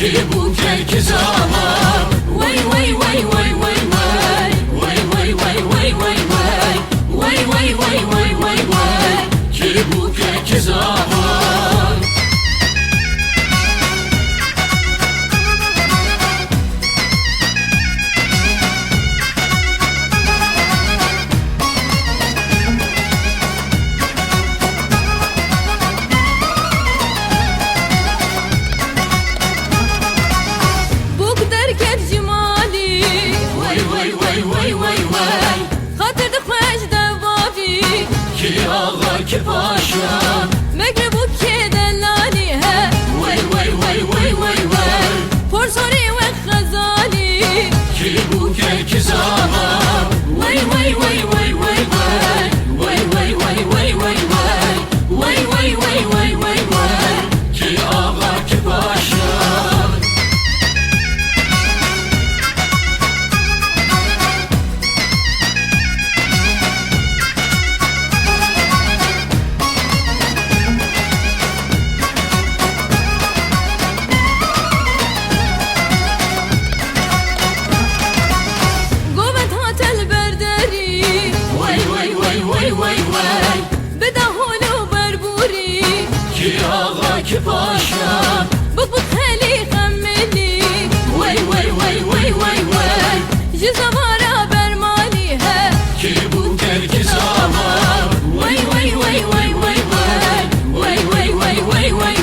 کی بو که زمان وای وای وای وای وای وای وای وای وای وای وای وای وای وای وای وای کی بو که زمان که پاشا مگر بو که دلالی ها وای وای وای وای وای وای پرسوری و خزالی کی بو که زمان وای وای وای وای وای وای وای وای وای وای وای وای وای وای وای وای کی آقا که پاشا که پاشا بک خیلی خملی وای وای وای وای وای وای جزوارا برمانی ها کی بو که زمان وای وای وای وای وای وای وای وای وای وای وای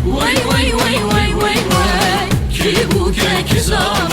وای وای وای وای وای کی بو که زمان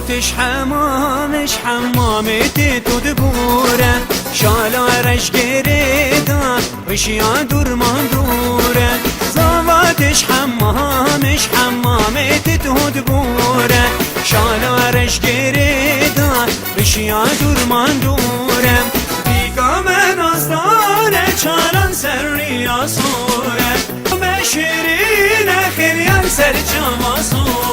صوتش حمامش حمامتي تدبوره شالارش گریدان وشیا درمان دوره صوتش حمامش حمامتي تدبوره شالارش گریدان وشیا درمان دوره بیگام ناستانه چالان سری آسوره بشیرین خیلیان سر جما سوره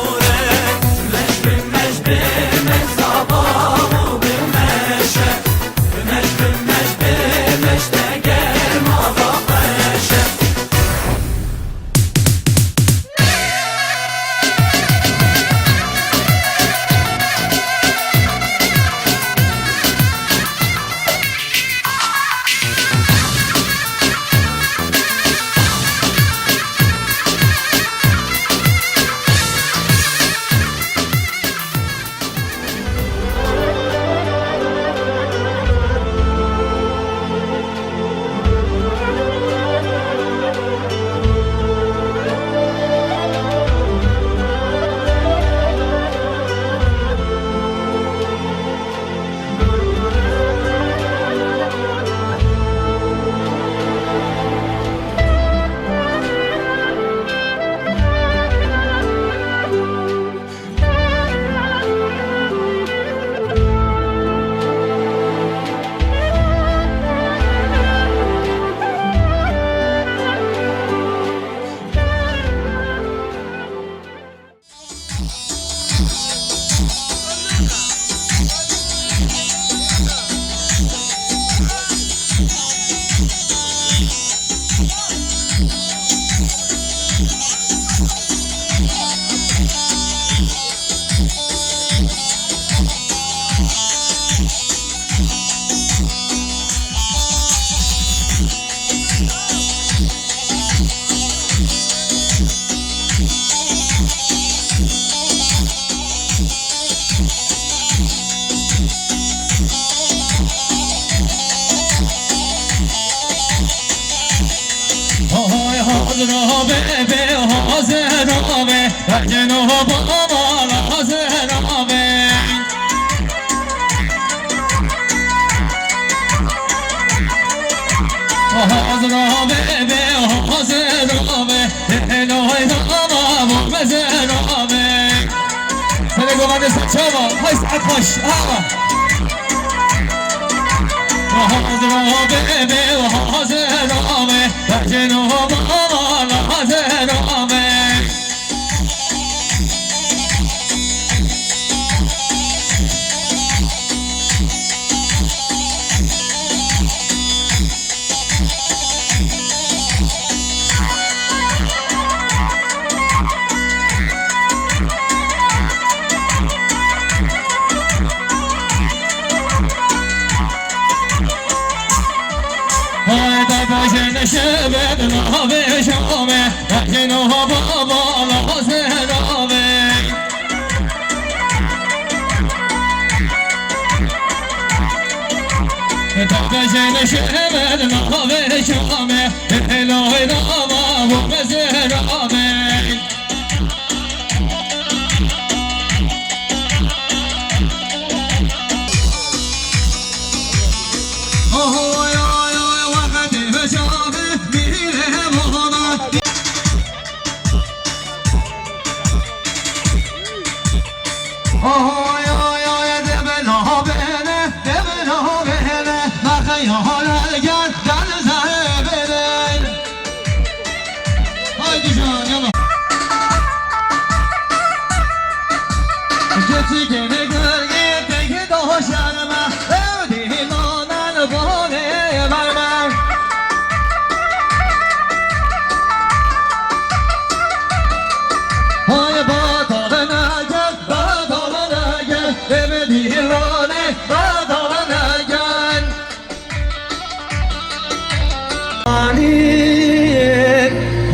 حاضر به حاضر به جنوب آمال حاضر به حاضر به حاضر به الهی دامم مزر به سر گوند سچاوا های ساعت باش حاضرامه به حاضرامه در جنوب آمال حاضرامه شبت نابه شامه جنوب بالا زرامه تبجن شبت نابه شامه الهی نابه بزرامه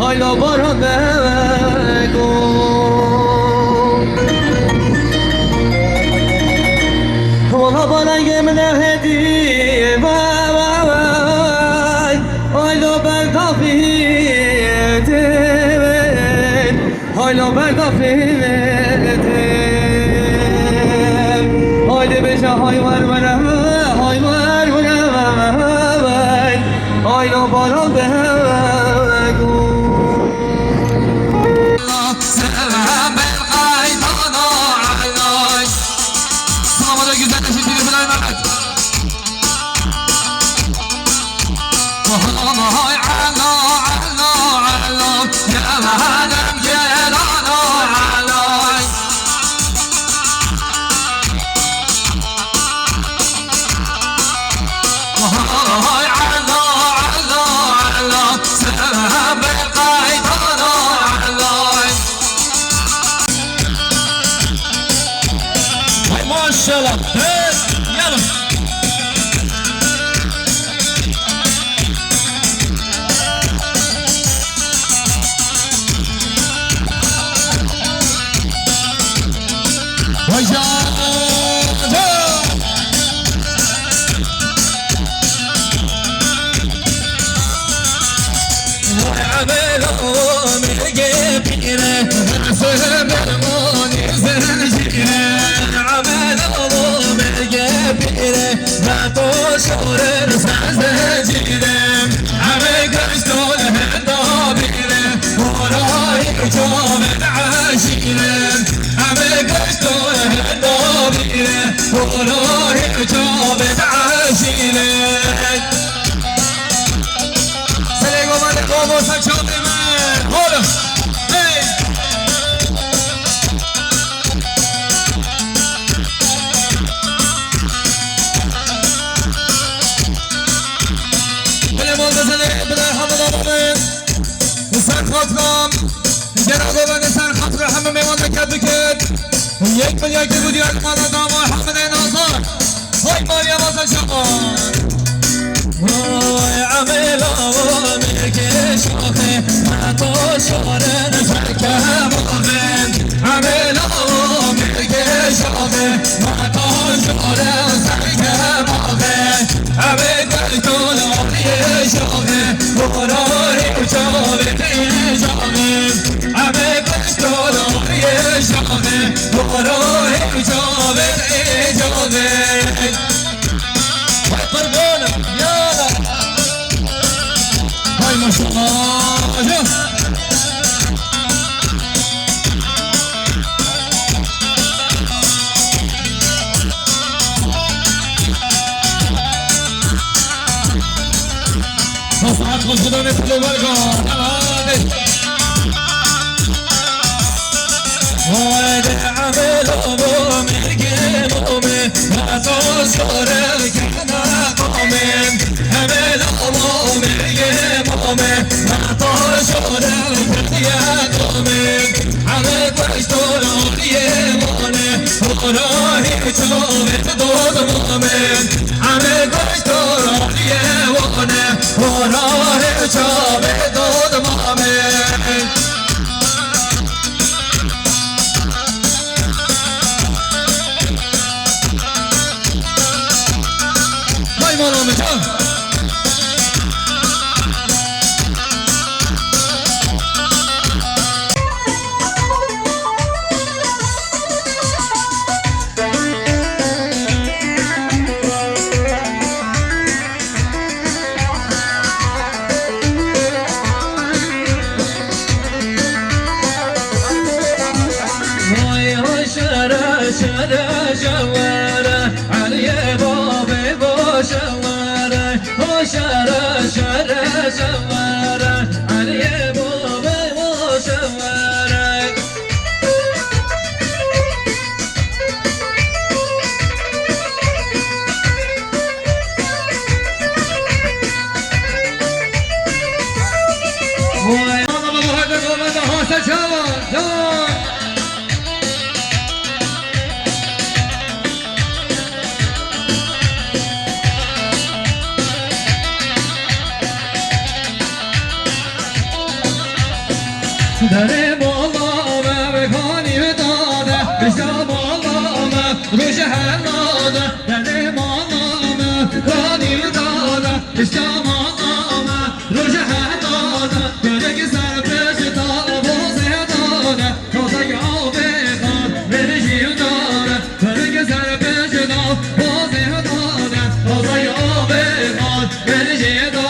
Hayla baran bego Valla bana gemine hediye vay Hayla ben kafiyetim Hayla ben kafiyetim Haydi beşe hay var hay var Hayla baran bego Maşallah. Evet, yanım. شورن سازجیدم همه گشتون هدابیره ورای جامد عاشیرم همه گشتون هدابیره ورای جامد عاشیرم سلیگو من قومو سچاتی من هولا سر خاطرم جناب من سر خاطر همه میوان بکرد یک ملیارد بودی از مادام محمد ناظر های ماریا واسه شما وای عملا میگه شاخه من تو شارن سر کبابه عملا میگه شاخه من تو شارن سر کبابه همه گلتون آقیه شاخه برای جامه همه گشتون آقیه شاخه برای جامه قربانم یالا های ماشاءالله خدا مثل برگان وای عمل و میگه مومن نزا شاره کنه قامن عمل و میگه مومن نزا شاره کنه قامن عمل پشتوریه مانه راهی چوبت دود مومن عمل پشتوریه مانه راهی چوبت دود مومن شوارع علي بابي بو شوارع شارع شارع شوارع علي بابي بو شوارع وي الله هذا والله هذا شوارع داره بالامه به کانی داده بشتم بالامه روش هلاده داره بالامه کانی داده بشتم بالامه روش هلاده داره که سر پیش تا بازه داده تازه یا بخواد بره شیر داده داره که سر پیش تا بازه داده تازه یا بخواد بره شیر داده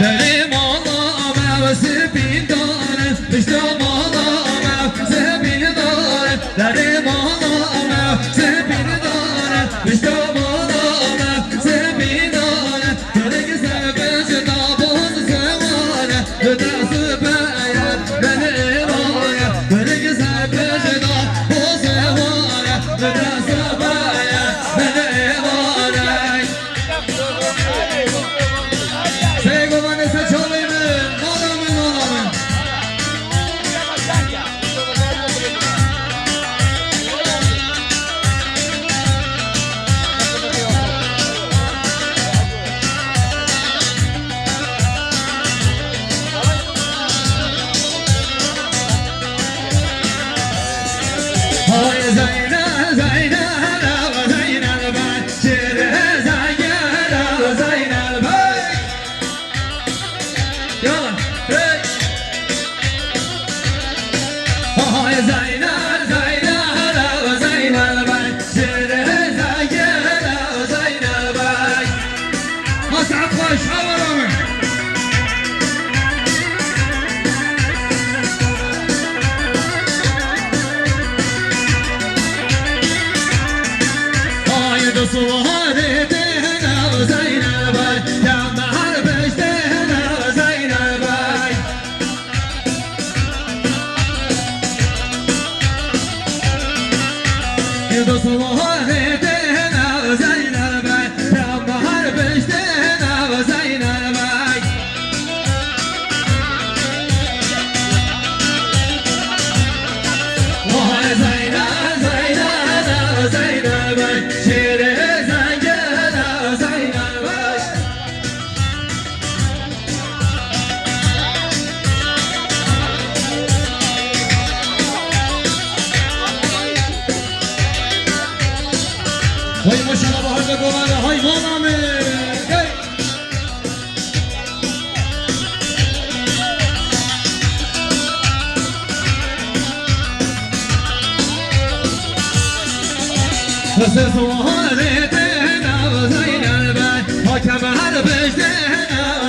داریم آلامه و سپید داره اشتام آلامه سپید داره داریم آلامه سپید داره اشتام آلامه سپید داره داره که سپش نابوز سواره به دست باید بنه ایواره داره که سپش نابوز سواره به دست باید بنه ایواره وای ماشاءالله با هر گوهر های مامه بس سواره تنا کمر بشته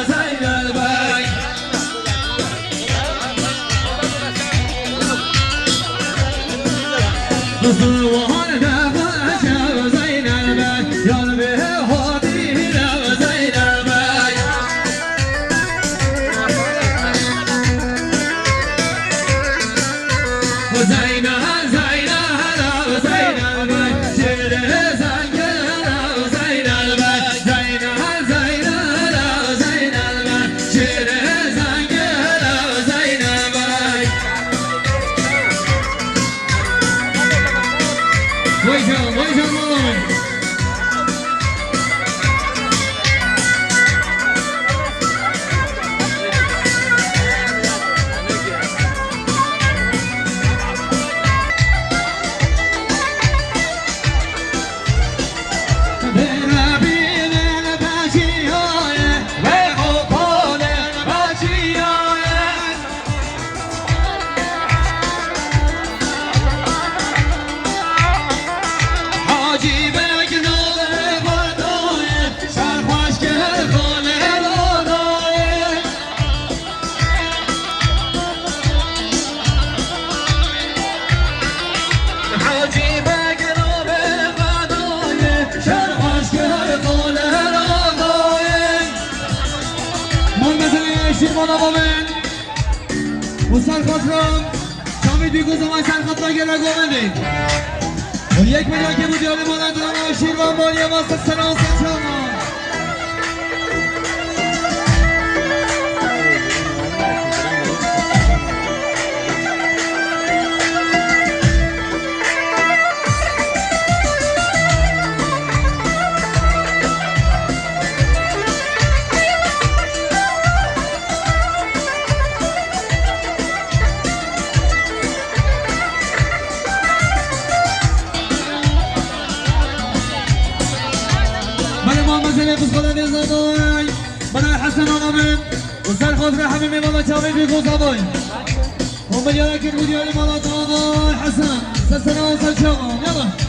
زینل بای زوان دفع شب زینل بای یال به حادی رو زینل بای زینل زینل رو زینل بای شیر زنگل رو زینل بای زینل زینل رو زینل بای شیر زنگل رو زینل بای وای جان مامان و سرخاطرم شامی دیگوز ما سرخاطر گره گومنده و یک میلیون که بود یاد مانند دارم شیروان بانی واسه سلام سلام بس خدا نزدای من حسن آقامن و سرخاطر حبیبی ماما چاوی بیگوز آبای هم بجاره که بودیاری مالا آقای حسن سسنا و سلچاقا یلا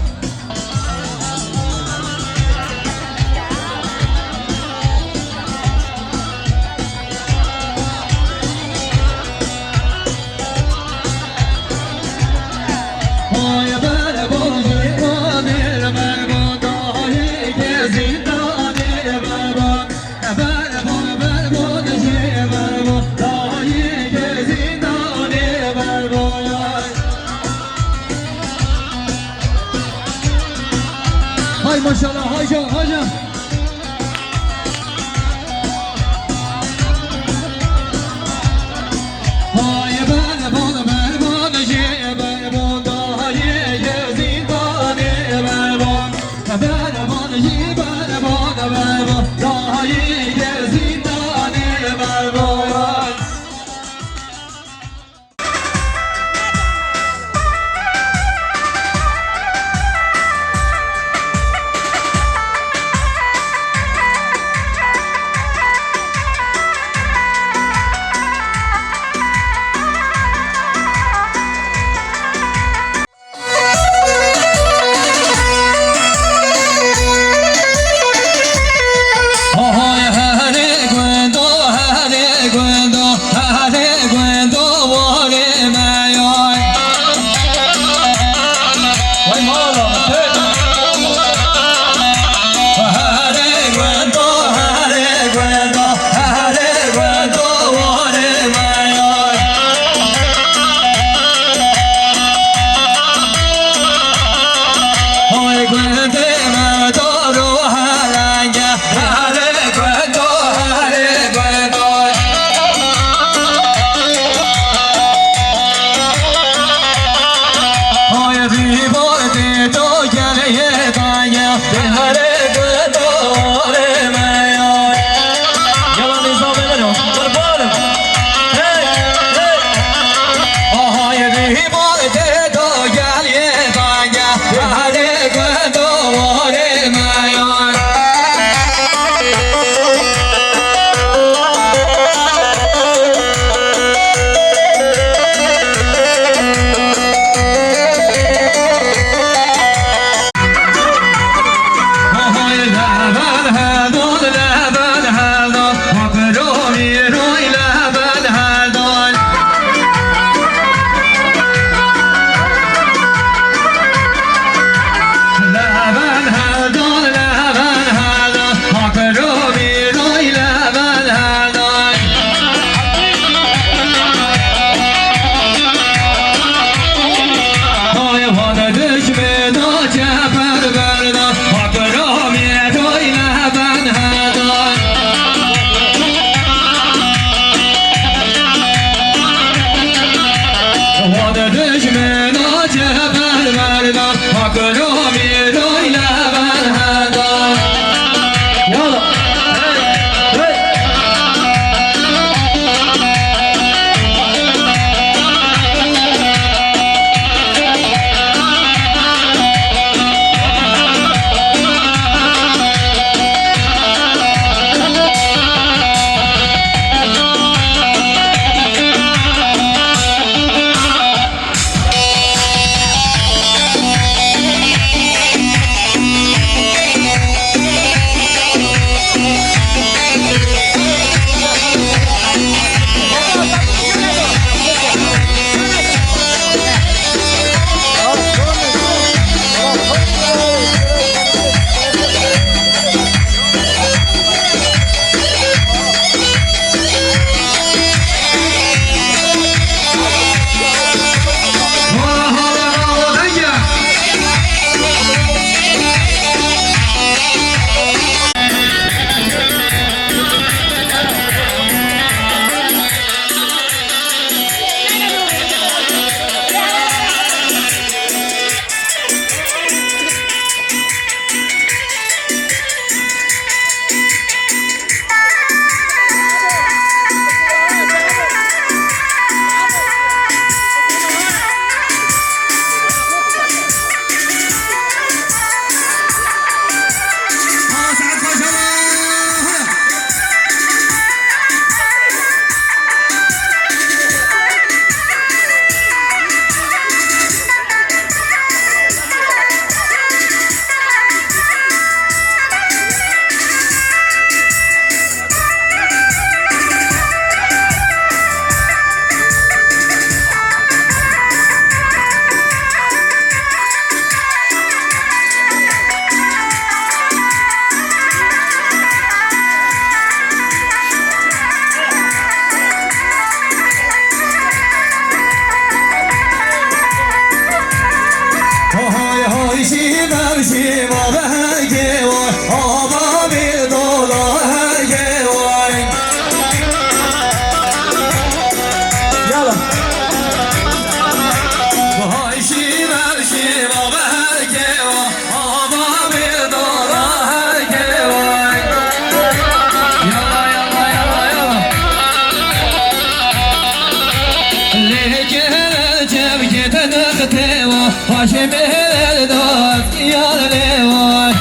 هاشم الداد يا ليوان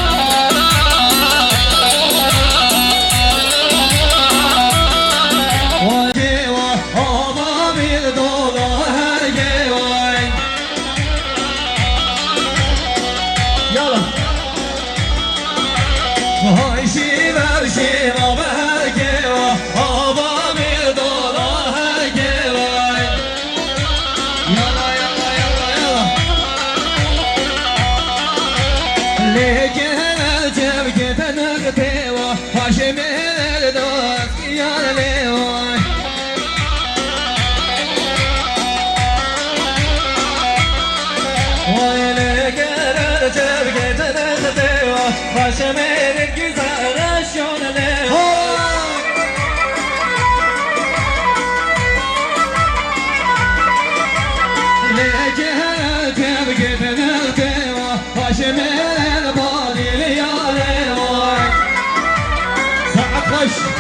وجيوا أمام الدولار جيوان يلا هاي شيبة شيبة بهرجيوا أمام الدولار جيوان يلا يلا يلا يلا لكن الجبكة نقطيوا هاشم الداد يا ليوان ويلك الجبكة نقطيوا هاشم الجزار شون ليوان لجهل تبقى تنغتوا هاشم البالي يا ليوان ساعة خش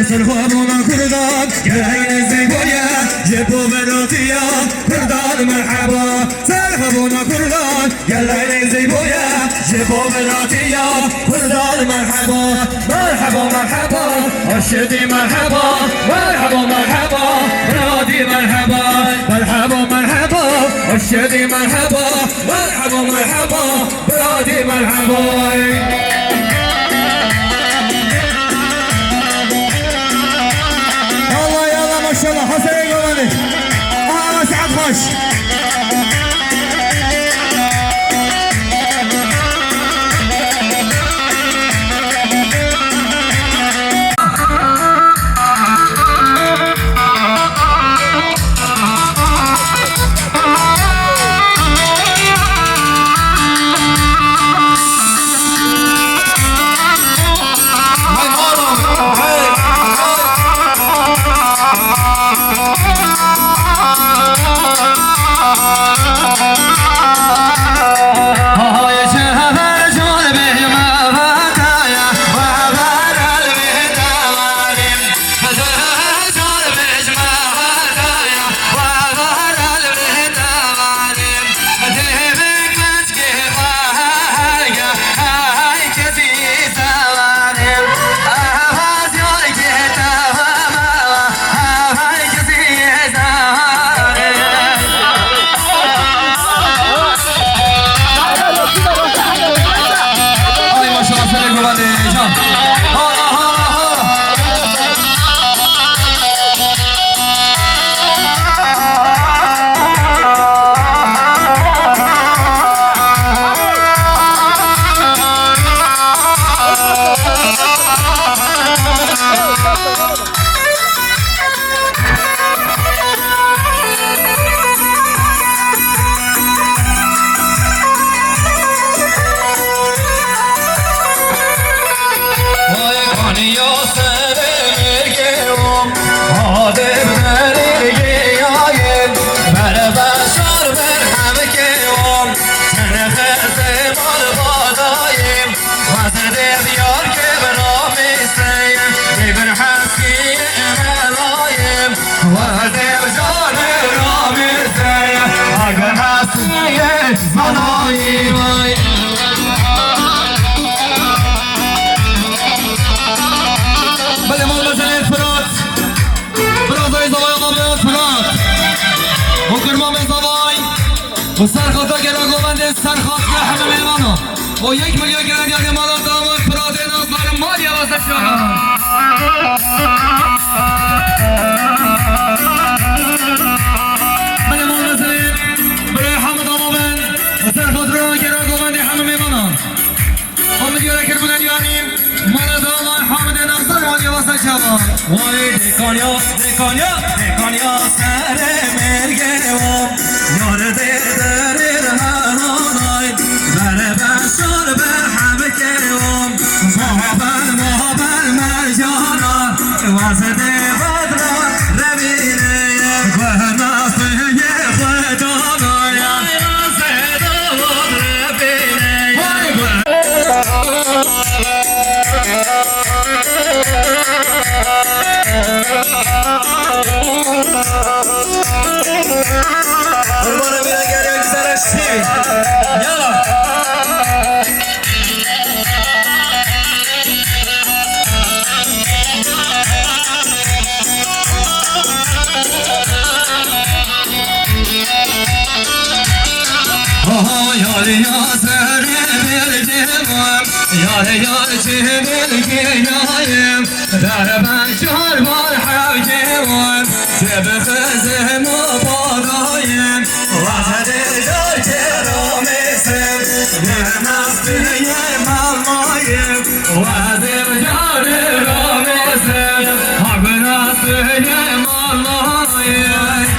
سرخوابونا كردان يعين زيبويا جيبو منوتيا كردان مرحبا سرخوابونا كردان يعين زيبويا جيبو منوتيا كردان مرحبا مرحبا مرحبا أشدي مرحبا مرحبا مرحبا برادي مرحبا مرحبا مرحبا أشدي مرحبا مرحبا مرحبا برادي مرحبا ما شاء الله حسن يقولني سعد خوش و سرخوزا گرا گوبند سرخوز به همه میمانو و 1 میلیون گرد یاد مالا داماد پراده نازدار مالی واسه شما بله مال بزنید برای همه دامابند و سرخوز را گرا گوبند همه میمانو امید یاره که بودن یاریم مال داماد حامد نازدار مالی واسه شما وای دکانیا دکانیا دکانیا سر مرگوام یار دردر هرانای بره بسار به همه کروام محبل مرجانا واسه دیواد را ربینه گوهناسه خودانای واسه دیواد ربینه قربان بیان گریه سرش چی یالا یار یاسر بلجم یار یار چه بلگیایم در من چهار بار حوجم چه بخزم و بارایم وحد جای چرا میسم به نفتی مالمایم وحد جای را میسم حق نفتی مالمایم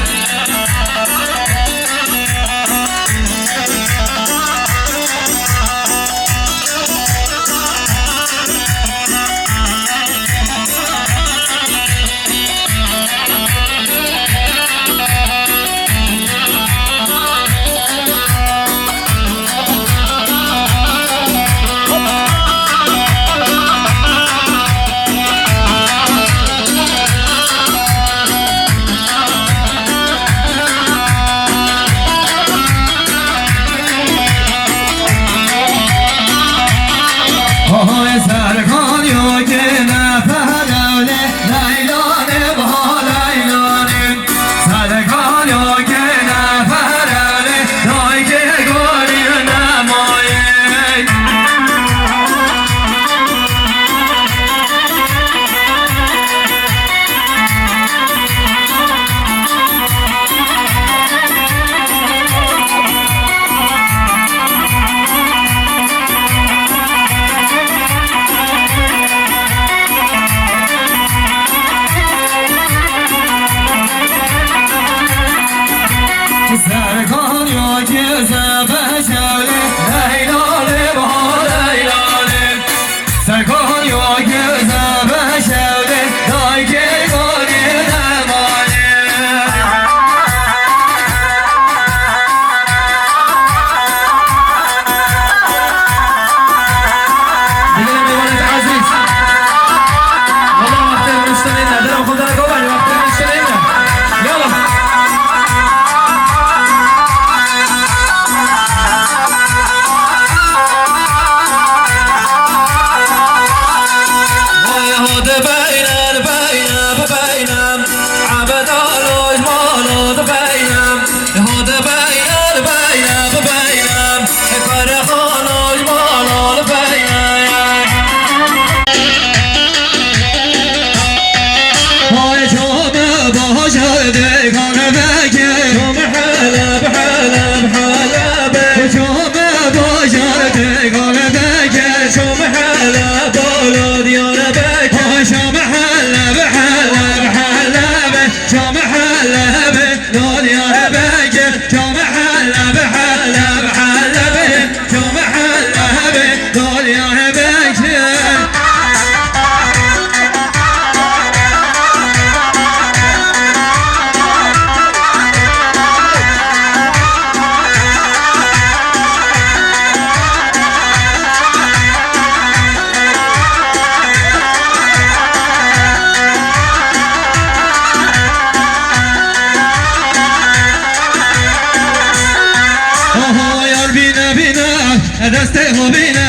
دسته خو بینه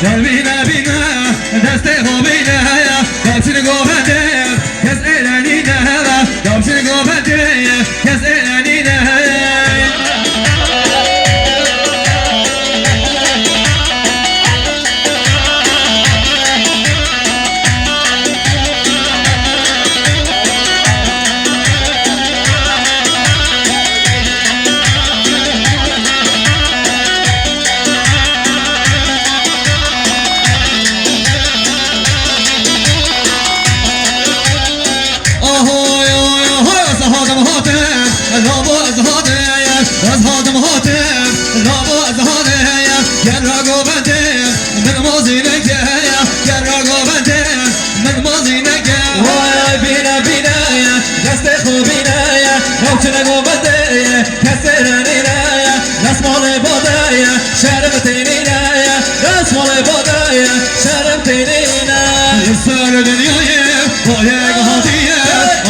یار بینه بینه دسته خو بینه دامچین گوبنده کس ایرانی نه دامچین گوبنده کس ایرانی نه diline Sır dünyayı Boya hadiye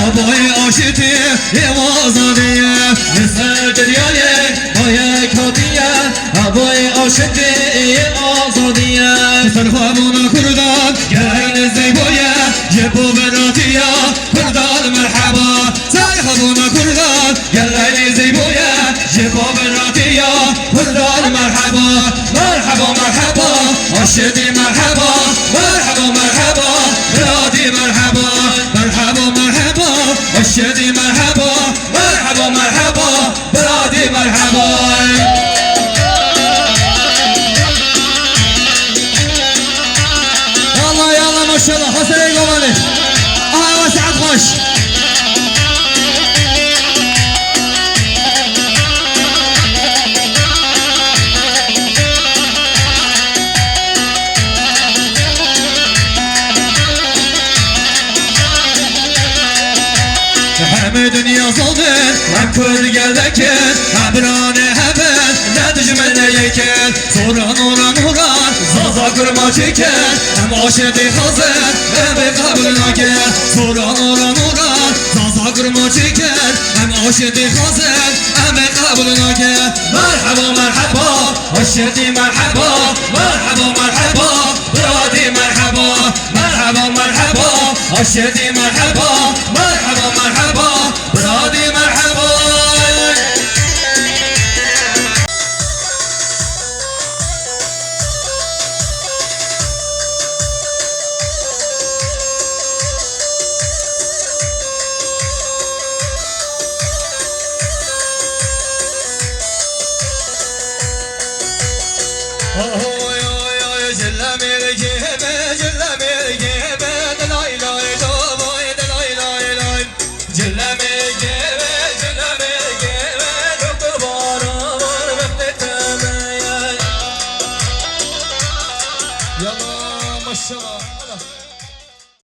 Aboy aşiti Evaza diye Sır dünyayı Boya hadiye Aboy aşiti Evaza diye Sarfamuna kurdan Gel zeyboya Yebu benatiya Kurdan merhaba Sarfamuna kurdan Gel zeyboya Yebu benatiya Kurdan merhaba Merhaba merhaba Aşiti merhaba Merhaba merhaba Radi merhaba Merhaba merhaba Aşiti merhaba Merhaba merhaba Radi merhaba Yallah yallah maşallah Hasan Eyvallah Aha ve Saat hoş Hem dünya saldır hem kör geldekin Hem birane hemen ne düşmene yekin Soran oran oran zaza kırma çeker Hem aşedi hazır hem bir kabulüne gel Soran oran oran zaza kırma çeker Hem aşedi hazır hem bir kabulüne gel Merhaba merhaba aşedi merhaba Merhaba merhaba radi merhaba Merhaba merhaba aşedi merhaba Merhaba merhaba radi merhaba Oy oy oy celle melkeme celle melkeme delay lay doy delay lay lay celle melkeme çok var bekleteme ya maşallah